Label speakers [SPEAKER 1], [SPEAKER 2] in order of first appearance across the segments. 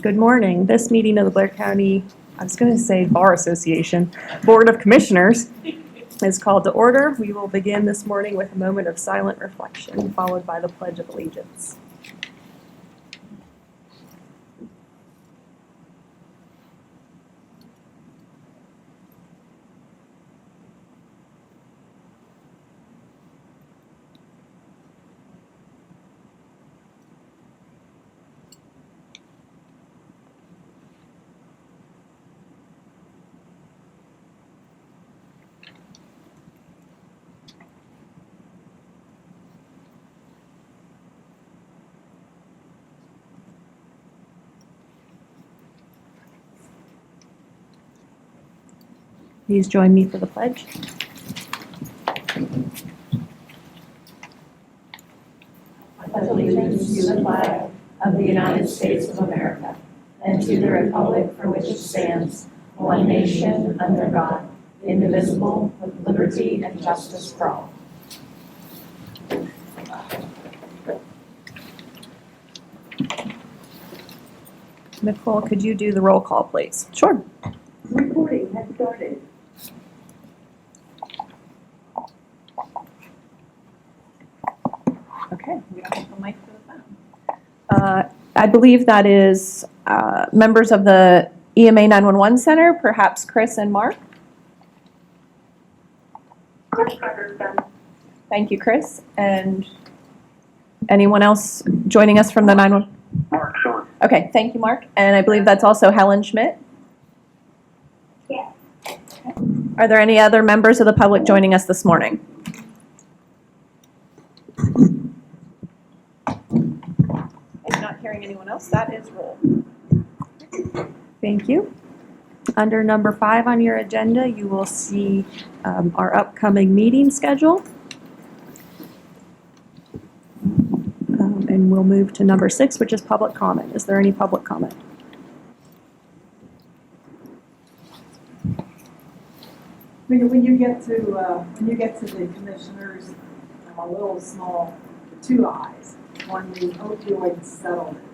[SPEAKER 1] Good morning. This meeting of the Blair County, I was going to say Bar Association, Board of Commissioners is called to order. We will begin this morning with a moment of silent reflection, followed by the Pledge of Allegiance. Please join me for the pledge.
[SPEAKER 2] I pledge allegiance to the flag of the United States of America and to the republic for which it stands, one nation, under God, indivisible, with liberty and justice for all.
[SPEAKER 1] Nicole, could you do the roll call, please? Sure.
[SPEAKER 2] Recording has started.
[SPEAKER 1] Okay, we don't have the mic for the phone. I believe that is members of the EMA 911 Center, perhaps Chris and Mark. Thank you, Chris. And anyone else joining us from the 911?
[SPEAKER 3] Mark, sure.
[SPEAKER 1] Okay, thank you, Mark. And I believe that's also Helen Schmidt.
[SPEAKER 2] Yeah.
[SPEAKER 1] Are there any other members of the public joining us this morning? I'm not hearing anyone else. That is roll. Thank you. Under number 5 on your agenda, you will see our upcoming meeting schedule. And we'll move to number 6, which is public comment. Is there any public comment?
[SPEAKER 4] When you get to the commissioners, a little small, two eyes on the opioid settlement,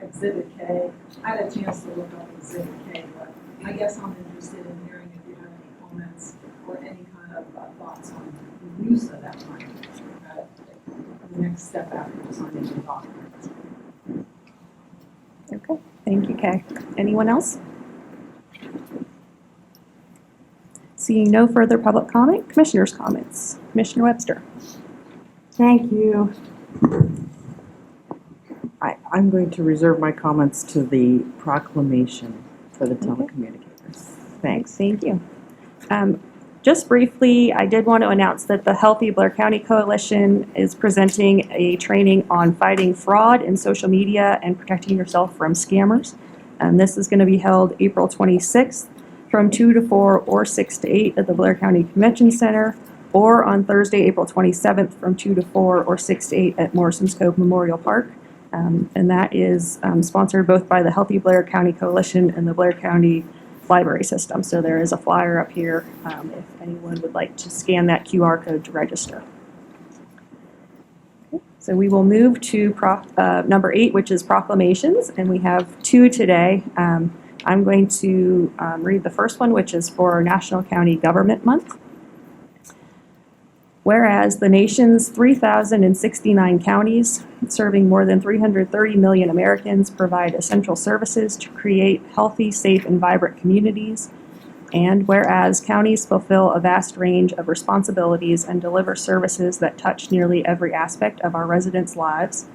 [SPEAKER 4] Exhibit K. I had a chance to look up Exhibit K, but I guess I'm interested in hearing if you have any comments or any kind of thoughts on the use of that money. The next step after signing the document.
[SPEAKER 1] Okay, thank you, Kay. Anyone else? Seeing no further public comment, commissioners' comments. Commissioner Webster.
[SPEAKER 5] Thank you. I'm going to reserve my comments to the proclamation for the telecommunicators. Thanks.
[SPEAKER 1] Thank you. Just briefly, I did want to announce that the Healthy Blair County Coalition is presenting a training on fighting fraud in social media and protecting yourself from scammers. This is going to be held April 26th from 2 to 4 or 6 to 8 at the Blair County Convention Center, or on Thursday, April 27th from 2 to 4 or 6 to 8 at Morrison's Cove Memorial Park. And that is sponsored both by the Healthy Blair County Coalition and the Blair County Library System. So there is a flyer up here if anyone would like to scan that QR code to register. Okay, so we will move to number 8, which is proclamations, and we have 2 today. I'm going to read the first one, which is for National County Government Month. Whereas the nation's 3,069 counties, serving more than 330 million Americans, provide essential services to create healthy, safe, and vibrant communities. And whereas counties fulfill a vast range of responsibilities and deliver services that touch nearly every aspect of our residents' lives.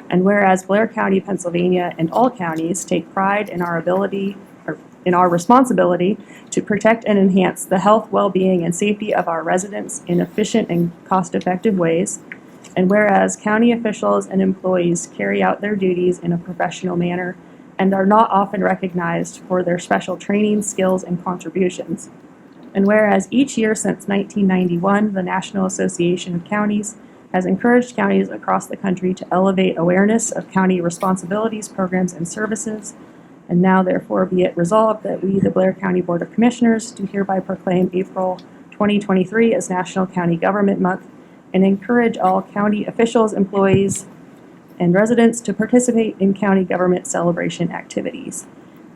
[SPEAKER 1] And whereas Blair County, Pennsylvania, and all counties take pride in our responsibility to protect and enhance the health, well-being, and safety of our residents in efficient and cost-effective ways. And whereas county officials and employees carry out their duties in a professional manner and are not often recognized for their special training, skills, and contributions. And whereas each year since 1991, the National Association of Counties has encouraged counties across the country to elevate awareness of county responsibilities, programs, and services. And now, therefore, be it resolved that we, the Blair County Board of Commissioners, do hereby proclaim April 2023 as National County Government Month and encourage all county officials, employees, and residents to participate in county government celebration activities.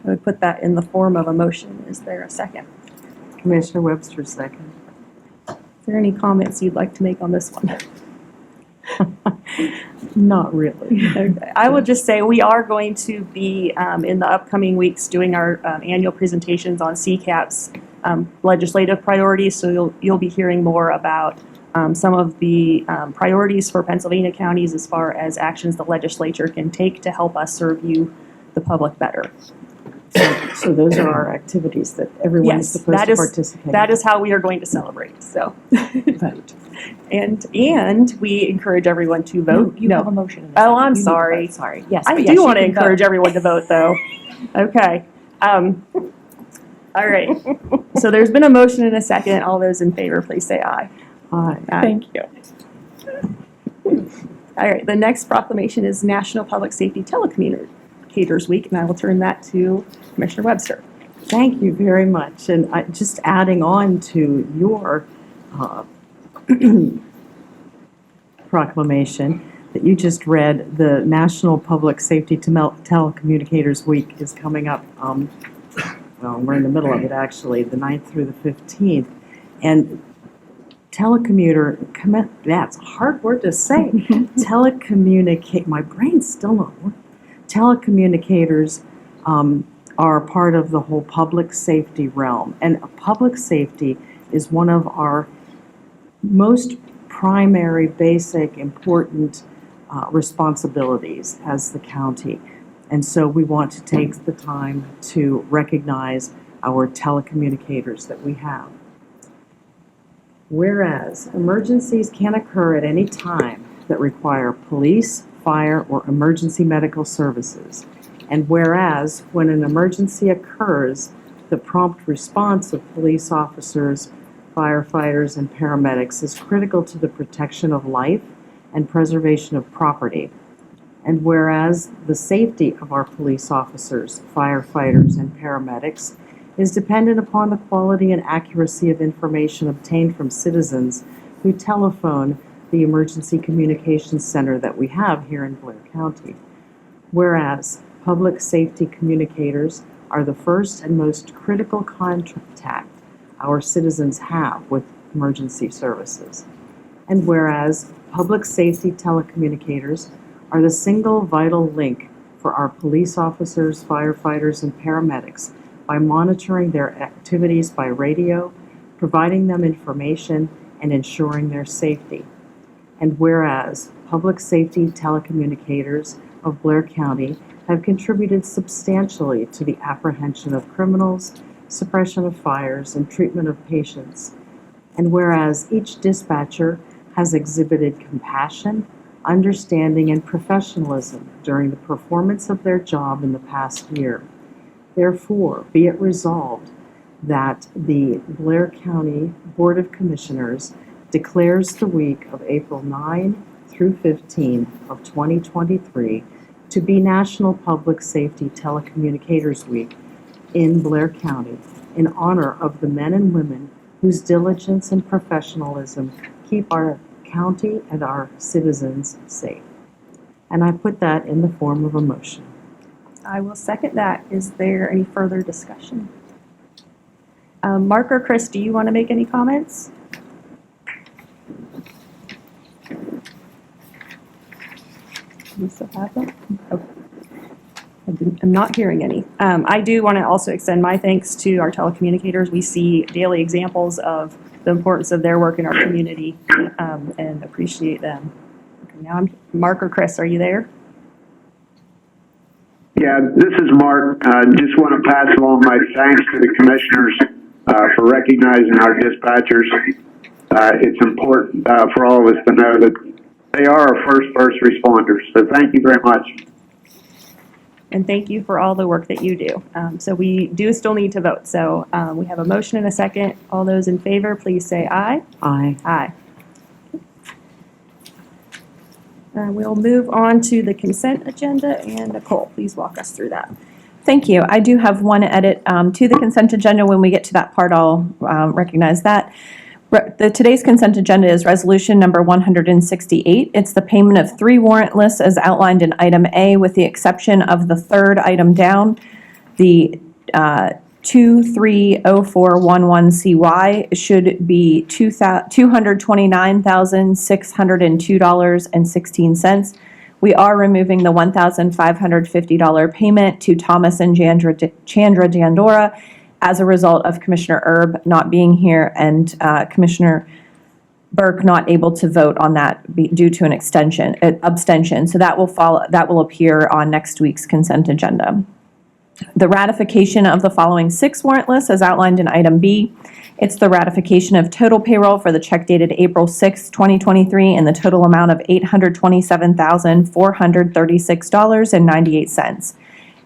[SPEAKER 1] I would put that in the form of a motion. Is there a second?
[SPEAKER 5] Commissioner Webster, second.
[SPEAKER 1] Is there any comments you'd like to make on this one?
[SPEAKER 5] Not really.
[SPEAKER 1] Okay. I will just say we are going to be in the upcoming weeks doing our annual presentations on CCAP's legislative priorities. So you'll be hearing more about some of the priorities for Pennsylvania counties as far as actions the legislature can take to help us serve you, the public, better.
[SPEAKER 5] So those are our activities that everyone is
[SPEAKER 1] Yes,
[SPEAKER 5] supposed
[SPEAKER 1] that
[SPEAKER 5] to
[SPEAKER 1] is-
[SPEAKER 5] participate
[SPEAKER 1] That
[SPEAKER 5] in.
[SPEAKER 1] is how we are going to celebrate. So,
[SPEAKER 5] Vote.
[SPEAKER 1] and we encourage everyone to vote.
[SPEAKER 3] You have a motion. in a
[SPEAKER 1] Oh,
[SPEAKER 3] second.
[SPEAKER 1] I'm
[SPEAKER 3] You need to
[SPEAKER 1] sorry.
[SPEAKER 3] vote. Sorry. Yes.
[SPEAKER 1] I
[SPEAKER 3] but
[SPEAKER 1] do
[SPEAKER 3] yes,
[SPEAKER 1] want to
[SPEAKER 3] you can
[SPEAKER 1] encourage
[SPEAKER 3] vote.
[SPEAKER 1] everyone to vote, though. Okay. All right. So there's been a motion and a second. All those in favor, please say aye.
[SPEAKER 5] Aye.
[SPEAKER 1] Thank you. All right. The next proclamation is National Public Safety Telecommunicators Week, and I will turn that to Commissioner Webster.
[SPEAKER 5] Thank you very much. And just adding on to your proclamation that you just read, the National Public Safety Telecommunicators Week is coming up. Well, we're in the middle of it, actually, the 9th through the 15th. And that's a hard word to say. My brain's still not working. Telecommunicators are part of the whole public safety realm. And public safety is one of our most primary, basic, important responsibilities as the county. And so we want to take the time to recognize our telecommunicators that we have. Whereas emergencies can occur at any time that require police, fire, or emergency medical services. And whereas when an emergency occurs, the prompt response of police officers, firefighters, and paramedics is critical to the protection of life and preservation of property. And whereas the safety of our police officers, firefighters, and paramedics is dependent upon the quality and accuracy of information obtained from citizens who telephone the emergency communications center that we have here in Blair County. Whereas public safety communicators are the first and most critical contact our citizens have with emergency services. And whereas public safety telecommunicators are the single vital link for our police officers, firefighters, and paramedics by monitoring their activities by radio, providing them information, and ensuring their safety. And whereas public safety telecommunicators of Blair County have contributed substantially to the apprehension of criminals, suppression of fires, and treatment of patients. And whereas each dispatcher has exhibited compassion, understanding, and professionalism during the performance of their job in the past year. Therefore, be it resolved that the Blair County Board of Commissioners declares the week of April 9 through 15 of 2023 to be National Public Safety Telecommunicators Week in Blair County in honor of the men and women whose diligence and professionalism keep our county and our citizens safe. And I put that in the form of a motion.
[SPEAKER 1] I will second that. Is there any further discussion? Mark or Chris, do you want to make any comments? You still have them? Okay. I'm not hearing any. I do want to also extend my thanks to our telecommunicators. We see daily examples of the importance of their work in our community and appreciate them. Okay, now Mark or Chris, are you there?
[SPEAKER 6] Yeah, this is Mark. Just want to pass along my thanks to the commissioners for recognizing our dispatchers. It's important for all of us to know that they are our first responders. So thank you very much.
[SPEAKER 1] And thank you for all the work that you do. So we do still need to vote. So we have a motion and a second. All those in favor, please say aye.
[SPEAKER 5] Aye.
[SPEAKER 1] Aye. We'll move on to the consent agenda, and Nicole, please walk us through that.
[SPEAKER 3] Thank you. I do have one edit to the consent agenda. When we get to that part, I'll recognize that. Today's consent agenda is resolution number 168. It's the payment of 3 warrant lists as outlined in item A, with the exception of the third item down, the 230411CY should be $229,602.16. We are removing the $1,550 payment to Thomas and Chandra Dandora as a result of Commissioner Erb not being here and Commissioner Burke not able to vote on that due to an abstention. So that will appear on next week's consent agenda. The ratification of the following 6 warrant lists as outlined in item B. It's the ratification of total payroll for the check dated April 6, 2023 in the total amount of $827,436.98.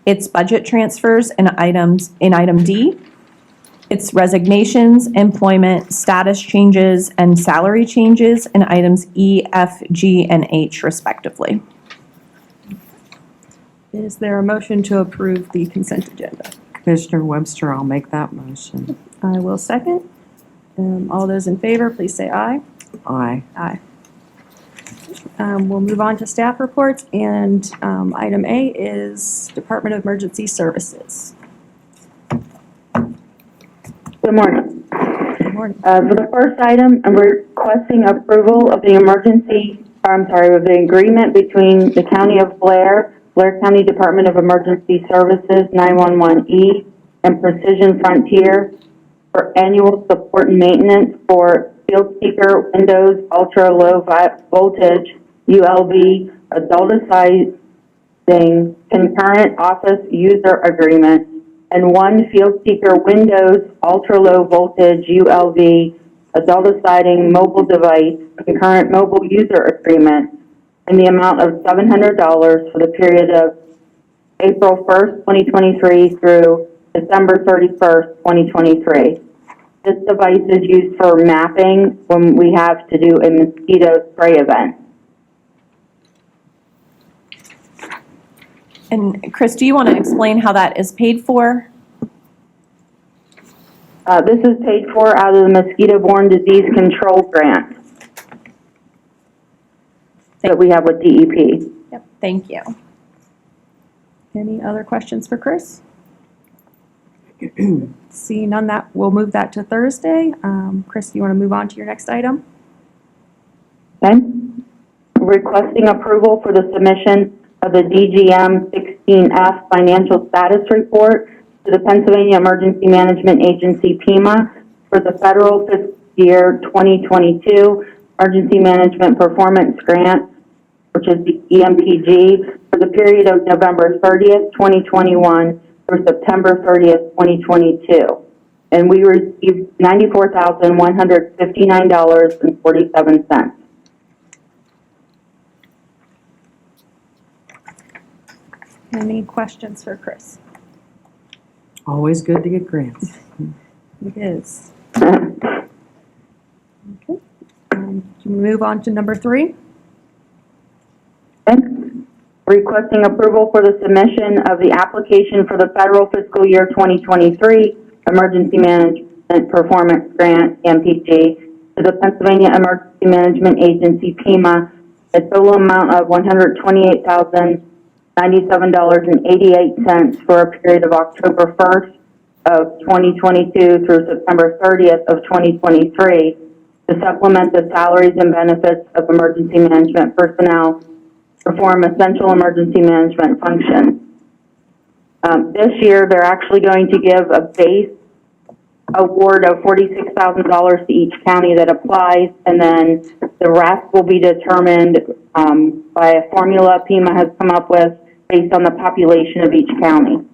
[SPEAKER 3] It's budget transfers in item D. It's resignations, employment, status changes, and salary changes in items E, F, G, and H respectively.
[SPEAKER 1] Is there a motion to approve the consent agenda?
[SPEAKER 5] Commissioner Webster, I'll make that motion.
[SPEAKER 1] I will second. All those in favor, please say aye.
[SPEAKER 5] Aye.
[SPEAKER 1] Aye. We'll move on to staff reports, and item A is Department of Emergency Services.
[SPEAKER 7] Good morning.
[SPEAKER 1] Good morning.
[SPEAKER 7] For the first item, I'm requesting approval of the of the agreement between the County of Blair County Department of Emergency Services 911E and Precision Frontier for annual support and maintenance for field speaker windows, ultra low voltage, ULV, adulticizing concurrent office user agreement, and 1 field speaker Windows ultra low voltage ULV adulticizing mobile device concurrent mobile user agreement in the amount of $700 for the period of April 1st, 2023 through December 31st, 2023. This device is used for mapping when we have to do a mosquito spray event.
[SPEAKER 3] And Chris, do you want to explain how that is paid for?
[SPEAKER 7] This is paid for out of the Mosquito-Borne Disease Control Grant that we have with DEP.
[SPEAKER 3] Yep, thank you.
[SPEAKER 1] Any other questions for Chris? Seeing none, we'll move that to Thursday. Chris, do you want to move on to your next item?
[SPEAKER 7] Okay. Requesting approval for the submission of the DGM 16F financial status report to the Pennsylvania Emergency Management Agency, PEMA, for the federal fiscal year 2022 Emergency Management Performance Grant, which is the EMPG, for the period of November 30th, 2021 through September 30th, 2022. And we received $94,159.47.
[SPEAKER 1] Any questions for Chris?
[SPEAKER 5] Always good to get grants.
[SPEAKER 1] It is. Okay. Can we move on to number 3?
[SPEAKER 7] Okay. Requesting approval for the submission of the application for the federal fiscal year 2023 Emergency Management Performance Grant, MPG, to the Pennsylvania Emergency Management Agency, PEMA, a total amount of $128,097.88 for a period of October 1st of 2022 through September 30th of 2023 to supplement the salaries and benefits of emergency management personnel perform essential emergency management functions. This year, they're actually going to give a base award of $46,000 to each county that applies, and then the rest will be determined by a formula PEMA has come up with based on the population of each county.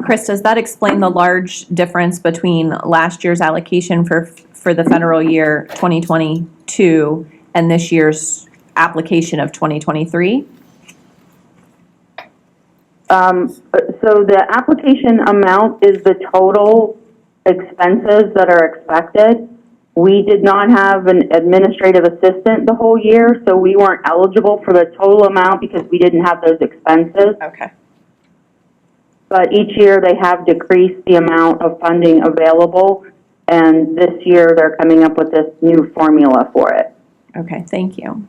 [SPEAKER 3] Chris, does that explain the large difference between last year's allocation for the federal year 2022 and this year's application of 2023?
[SPEAKER 7] So the application amount is the total expenses that are expected. We did not have an administrative assistant the whole year, so we weren't eligible for the total amount because we didn't have those expenses.
[SPEAKER 3] Okay.
[SPEAKER 7] but each year they have decreased the amount of funding available, and this year they're coming up with this new formula for it.
[SPEAKER 3] Okay, thank you.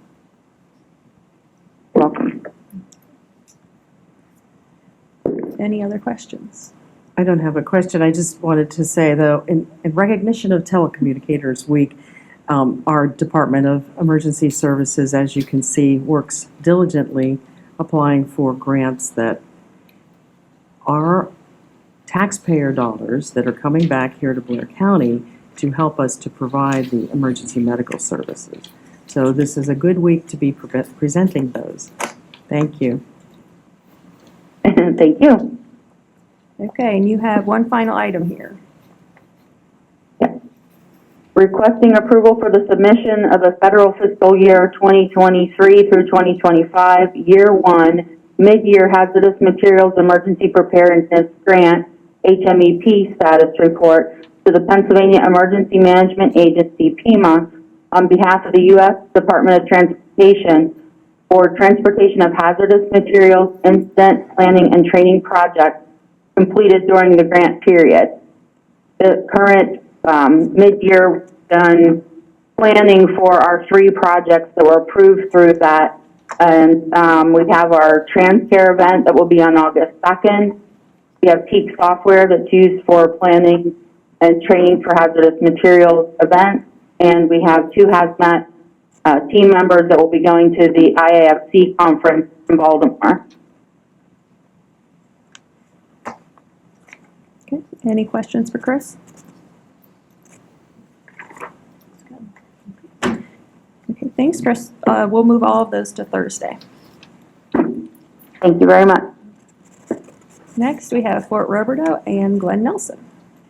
[SPEAKER 7] Welcome.
[SPEAKER 1] Any other questions?
[SPEAKER 5] I don't have a question. I just wanted to say, though, in recognition of Telecommunicators Week, our Department of Emergency Services, as you can see, works diligently applying for grants that are taxpayer dollars that are coming back here to Blair County to help us to provide the emergency medical services. So this is a good week to be presenting those. Thank you.
[SPEAKER 7] Thank you.
[SPEAKER 1] Okay, and you have one final item here.
[SPEAKER 7] Requesting approval for the submission of the federal fiscal year 2023 through 2025, year one, mid-year hazardous materials emergency preparedness grant, HMEP status report to the Pennsylvania Emergency Management Agency, PEMA, on behalf of the U.S. Department of Transportation for transportation of hazardous materials, incident planning and training projects completed during the grant period. The current mid-year done planning for our 3 projects that were approved through that. And we have our TransCare event that will be on August 2nd. We have Peak software that's used for planning and training for hazardous materials events. And we have 2 hazmat team members that will be going to the IAFC conference in Baltimore.
[SPEAKER 1] Okay, any questions for Chris? Okay, thanks, Chris. We'll move all of those to Thursday.
[SPEAKER 7] Thank you very much.
[SPEAKER 1] Next, we have Fort Roberto and Glenn Nelson.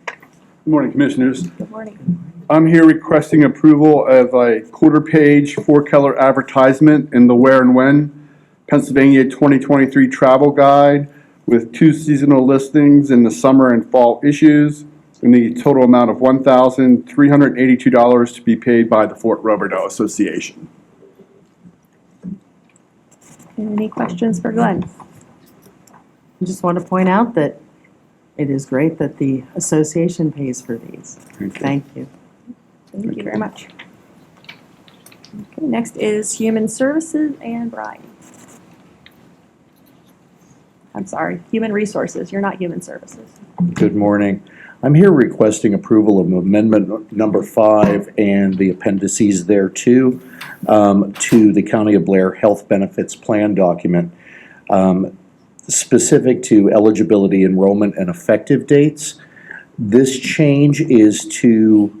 [SPEAKER 8] Good morning, Commissioners.
[SPEAKER 1] Good morning.
[SPEAKER 8] I'm here requesting approval of a quarter-page 4-color advertisement in the Where and When Pennsylvania 2023 travel guide with 2 seasonal listings in the summer and fall issues, in the total amount of $1,382 to be paid by the Fort Roberto Association.
[SPEAKER 1] Any questions for Glenn?
[SPEAKER 5] I just want to point out that it is great that the association pays for these. Thank you.
[SPEAKER 1] Thank you very much. Okay, next is Human Services and Brian. I'm sorry, Human Resources. You're not Human Services.
[SPEAKER 9] Good morning. I'm here requesting approval of amendment number 5 and the appendices thereto to the County of Blair Health Benefits Plan document, specific to eligibility, enrollment, and effective dates. This change is to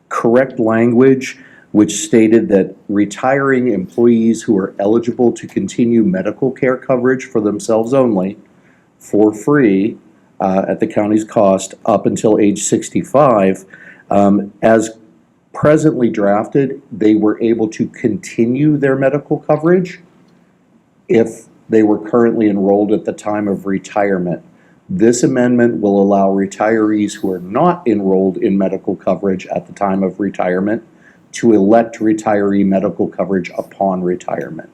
[SPEAKER 9] correct language which stated that retiring employees who are eligible to continue medical care coverage for themselves only for free at the county's cost up until age 65, as presently drafted, they were able to continue their medical coverage if they were currently enrolled at the time of retirement. This amendment will allow retirees who are not enrolled in medical coverage at the time of retirement to elect retiree medical coverage upon retirement.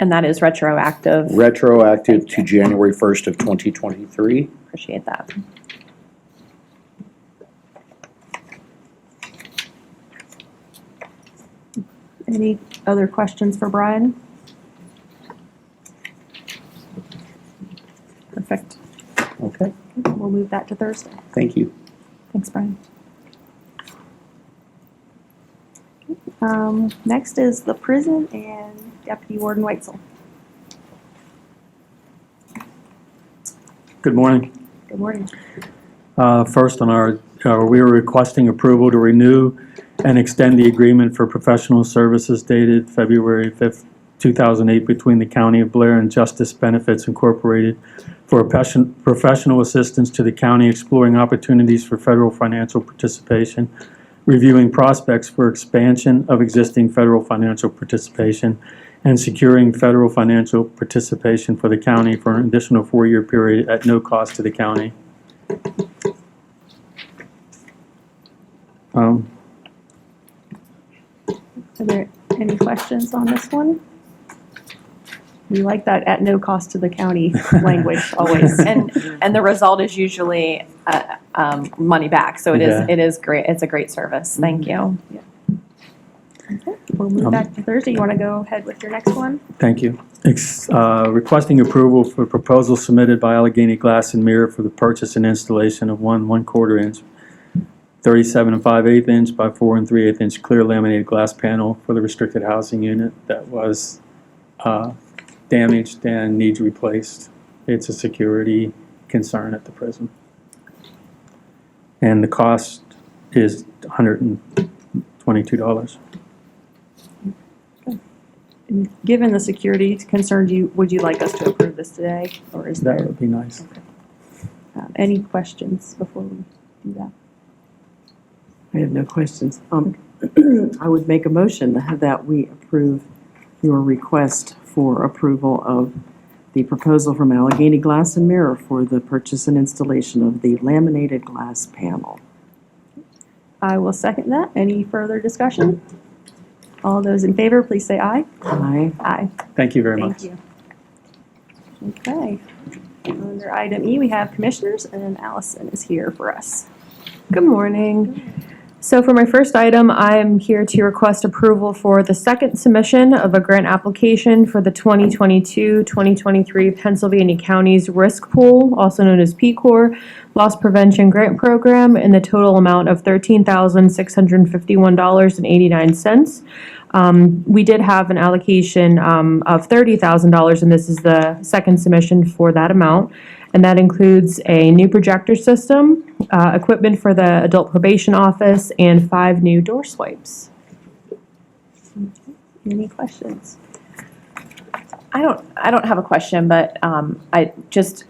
[SPEAKER 3] And that is retroactive.
[SPEAKER 9] Retroactive to January 1st of 2023.
[SPEAKER 3] Appreciate that.
[SPEAKER 1] Any other questions for Brian? Perfect.
[SPEAKER 9] Okay,
[SPEAKER 1] We'll move that to Thursday.
[SPEAKER 9] thank you.
[SPEAKER 1] Thanks, Brian. Next is the prison and Deputy Warden Weitzel.
[SPEAKER 10] Good morning.
[SPEAKER 1] Good morning.
[SPEAKER 10] First on we are requesting approval to renew and extend the agreement for professional services dated February 5th, 2008 between the County of Blair and Justice Benefits Incorporated for professional assistance to the county exploring opportunities for federal financial participation, reviewing prospects for expansion of existing federal financial participation, and securing federal financial participation for the county for an additional 4-year period at no cost to the county.
[SPEAKER 1] Are there Any questions on this one? We like that at no cost to the county language always.
[SPEAKER 3] And the result is usually money back, so
[SPEAKER 10] Yeah.
[SPEAKER 3] it is great, it's a great service, thank you.
[SPEAKER 1] Okay, we'll move back to Thursday. You want to go ahead with your next one?
[SPEAKER 10] Thank you. Requesting approval for proposal submitted by Allegheny Glass and Mirror for the purchase and installation of one 1/4 inch, 37 5/8 inch by 4 3/8 inch clear laminated glass panel for the restricted housing unit that was damaged and needs replaced. It's a security concern at the prison. And the cost is $122.
[SPEAKER 1] Given the security concerns, would you like us to approve this today, or is
[SPEAKER 10] That
[SPEAKER 1] there
[SPEAKER 10] would be nice.
[SPEAKER 1] any questions before we do that?
[SPEAKER 5] I have no questions. I would make a motion that we approve your request for approval of the proposal from Allegheny Glass and Mirror for the purchase and installation of the laminated glass panel.
[SPEAKER 1] I will second that. Any further discussion? All those in favor, please say aye.
[SPEAKER 5] Aye.
[SPEAKER 1] Aye.
[SPEAKER 10] Thank you very much.
[SPEAKER 1] Thank you. Okay. Under item E, we have commissioners, and Allison is here for us.
[SPEAKER 3] Good morning. So for my first item, I am here to request approval for the second submission of a grant application for the 2022-2023 Pennsylvania Counties Risk Pool, also known as PCOR, Loss Prevention Grant Program, in the total amount of $13,651.89. We did have an allocation of $30,000, and this is the second submission for that amount. And that includes a new projector system, equipment for the adult probation office, and 5 new door swipes.
[SPEAKER 1] Any questions?
[SPEAKER 3] I don't have a question, but I just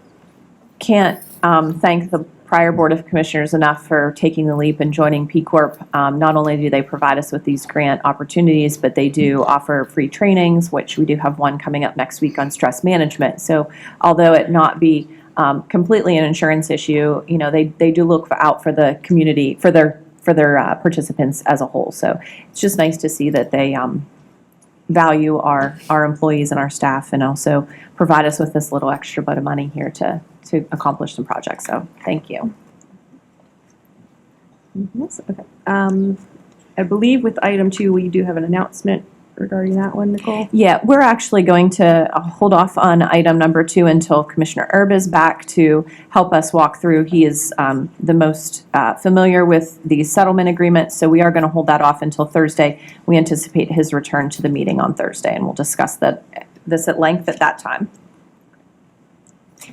[SPEAKER 3] can't thank the prior Board of Commissioners enough for taking the leap and joining P Corp. Not only do they provide us with these grant opportunities, but they do offer free trainings, which we do have one coming up next week on stress management. So although it not be completely an insurance issue, you know, they do look out for the community, for their participants as a whole. So it's just nice to see that they value our employees and our staff, and also provide us with this little extra bit of money here to accomplish some projects. So thank you.
[SPEAKER 1] Yes, okay. I believe with item 2, we do have an announcement regarding that one, Nicole.
[SPEAKER 3] Yeah, we're actually going to hold off on item number 2 until Commissioner Erb is back to help us walk through. He is the most familiar with the settlement agreement, so we are going to hold that off until Thursday. We anticipate his return to the meeting on Thursday, and we'll discuss this at length at that time.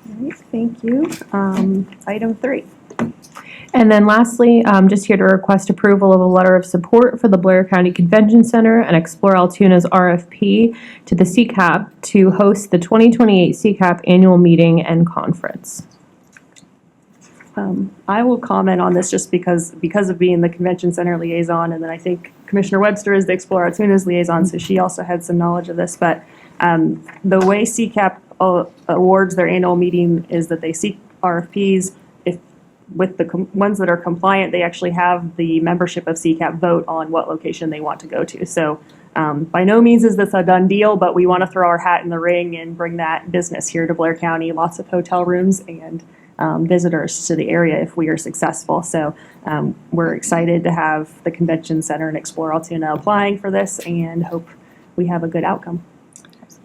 [SPEAKER 1] All right, thank you. Item 3.
[SPEAKER 3] And then lastly, just here to request approval of a letter of support for the Blair County Convention Center and Explore Altoona's RFP to the CCAP to host the 2028 CCAP annual meeting and conference.
[SPEAKER 1] I will comment on this just because of being the convention center liaison, and then I think Commissioner Webster is the Explore Altoona's liaison, so she also had some knowledge of this. But the way CCAP awards their annual meeting is that they seek RFPs. With the ones that are compliant, they actually have the membership of CCAP vote on what location they want to go to. So by no means is this a done deal, but we want to throw our hat in the ring and bring that business here to Blair County. Lots of hotel rooms and visitors to the area if we are successful. So we're excited to have the Convention Center and Explore Altoona applying for this, and hope we have a good outcome.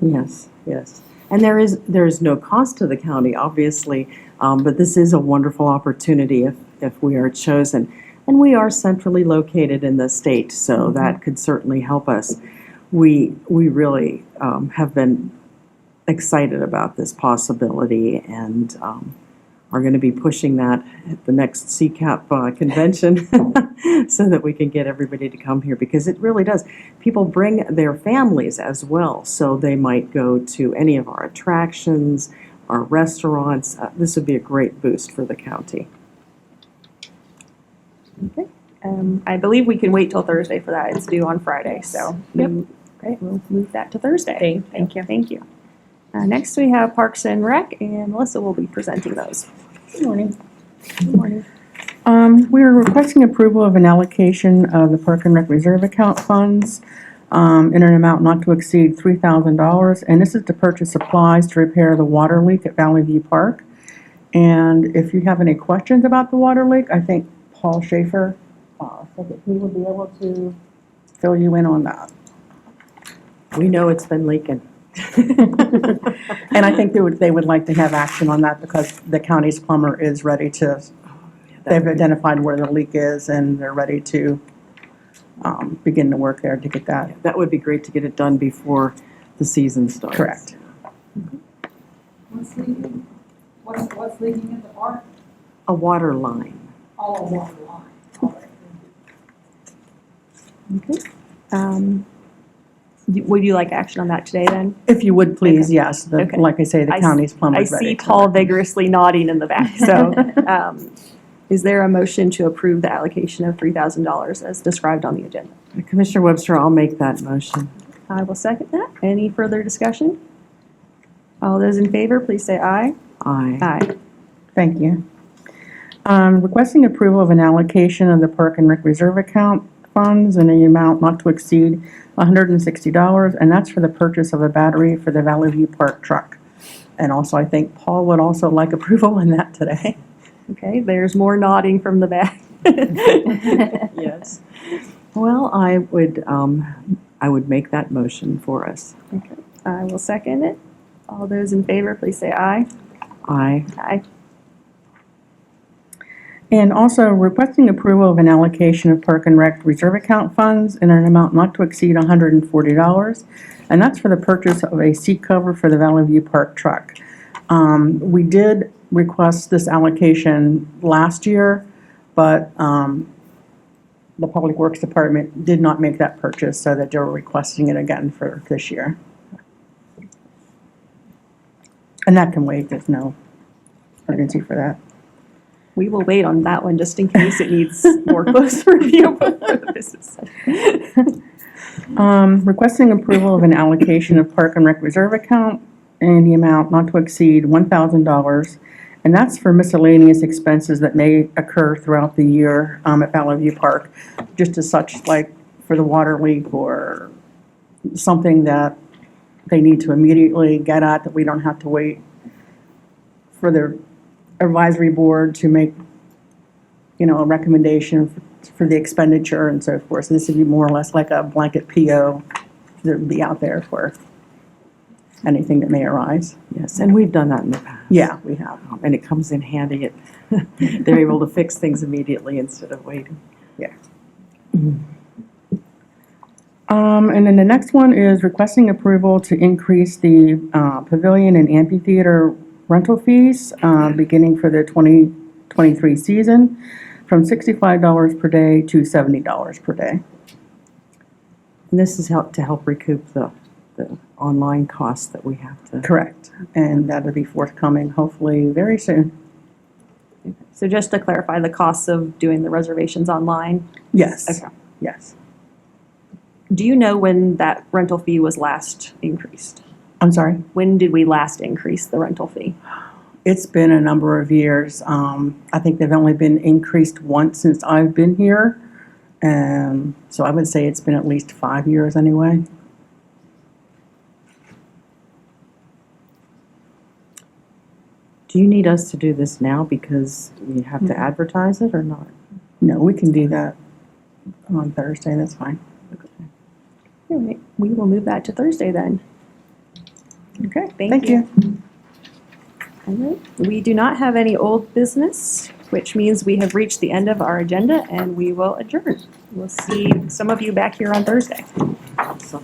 [SPEAKER 5] Yes, yes. And there is no cost to the county, obviously, but this is a wonderful opportunity if we are chosen. And we are centrally located in the state, so that could certainly help us. We really have been excited about this possibility, and are going to be pushing that at the next CCAP convention so that we can get everybody to come here, because it really does. People bring their families as well, so they might go to any of our attractions, our restaurants. This would be a great boost for the county.
[SPEAKER 1] Okay. I believe we can wait till Thursday for that. It's due on Friday, so.
[SPEAKER 3] Yep.
[SPEAKER 1] Great, we'll move that to Thursday. Thank you. Thank you. Next, we have Parks and Rec, and Melissa will be presenting those.
[SPEAKER 11] Good morning.
[SPEAKER 1] Good morning.
[SPEAKER 11] We are requesting approval of an allocation of the Park and Rec Reserve account funds in an amount not to exceed $3,000. And this is to purchase supplies to repair the water leak at Valley View Park. And if you have any questions about the water leak, I think Paul Schaefer said that he would be able to fill you in on that.
[SPEAKER 5] We know it's been leaking.
[SPEAKER 11] And I think they would like to have action on that because the county's plumber is ready to, they've identified where the leak is and they're ready to begin the work there to get that.
[SPEAKER 5] That would be great to get it done before the season starts.
[SPEAKER 11] Correct.
[SPEAKER 4] What's leaking? What's leaking in the park?
[SPEAKER 5] A water line.
[SPEAKER 4] All water line. All right.
[SPEAKER 1] Would you like action on that today then?
[SPEAKER 11] If you would please, yes.
[SPEAKER 1] Okay.
[SPEAKER 11] Like I say, the
[SPEAKER 1] I
[SPEAKER 11] county's plumber
[SPEAKER 1] I
[SPEAKER 11] is ready.
[SPEAKER 1] see
[SPEAKER 11] to
[SPEAKER 1] Paul
[SPEAKER 11] work.
[SPEAKER 1] vigorously nodding in the back, so, is there a motion to approve the allocation of $3,000 as described on the agenda?
[SPEAKER 5] Commissioner Webster, I'll make that motion.
[SPEAKER 1] I will second that. Any further discussion? All those in favor, please say aye.
[SPEAKER 5] Aye.
[SPEAKER 1] Aye.
[SPEAKER 11] Thank you. Requesting approval of an allocation of the Park and Rec Reserve account funds in the amount not to exceed $160, and that's for the purchase of a battery for the Valley View Park truck. And also, I think Paul would also like approval on that today.
[SPEAKER 1] Okay, there's more nodding from the back.
[SPEAKER 5] Yes. Well, I would make that motion for us.
[SPEAKER 1] Okay, I will second it. All those in favor, please say aye.
[SPEAKER 5] Aye.
[SPEAKER 1] Aye.
[SPEAKER 11] And also requesting approval of an allocation of Park and Rec Reserve account funds in an amount not to exceed $140, and that's for the purchase of a seat cover for the Valley View Park truck. We did request this allocation last year, but the Public Works Department did not make that purchase, so that they're requesting it again for this year. And that can wait, there's no urgency for that.
[SPEAKER 1] We will wait on that one just in case it needs more close review before the business session.
[SPEAKER 11] Requesting approval of an allocation of Park and Rec Reserve account in the amount not to exceed $1,000, and that's for miscellaneous expenses that may occur throughout the year at Valley View Park, just as such like for the water leak or something that they need to immediately get at that we don't have to wait for their advisory board to make, a recommendation for the expenditure and so forth. So this would be more or less like a blanket PO that would be out there for anything that may arise.
[SPEAKER 5] Yes, and we've done that in the past.
[SPEAKER 11] Yeah, we have.
[SPEAKER 5] And it comes in handy. They're able to fix things immediately instead of waiting.
[SPEAKER 11] Yeah. And then the next one is requesting approval to increase the pavilion and amphitheater rental fees beginning for the 2023 season from $65 per day to $70 per day.
[SPEAKER 5] And this is to help recoup the online costs that we have to.
[SPEAKER 11] Correct. And that'll be forthcoming hopefully very soon.
[SPEAKER 1] So just to clarify, the costs of doing the reservations online?
[SPEAKER 11] Yes.
[SPEAKER 1] Okay.
[SPEAKER 11] Yes.
[SPEAKER 1] Do you know when that rental fee was last increased?
[SPEAKER 11] I'm sorry?
[SPEAKER 1] When did we last increase the rental fee?
[SPEAKER 11] It's been a number of years. I think they've only been increased once since I've been here. So I would say it's been at least 5 years anyway.
[SPEAKER 5] Do you need us to do this now because we have to advertise it or not?
[SPEAKER 11] No, we can do that on Thursday, that's fine.
[SPEAKER 1] All right, we will move that to Thursday then.
[SPEAKER 11] Okay,
[SPEAKER 1] Thank you. All right, we do not have any old business, which means we have reached the end of our agenda and we will adjourn. We'll see some of you back here on Thursday.
[SPEAKER 5] Awesome.